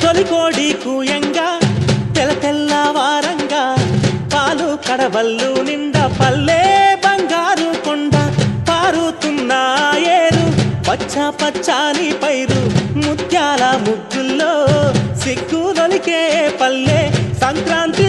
తొలికోడి కూయంగా తెల్ల తెల్లవారంగా పాలు కడవల్లు నిండా పల్లె బంగారు కొండ పారుతున్న ఏరు పచ్చ పచ్చాని పైరు ముత్యాల ముగ్గుల్లో సిగ్గులొలికే పల్లె సంక్రాంతి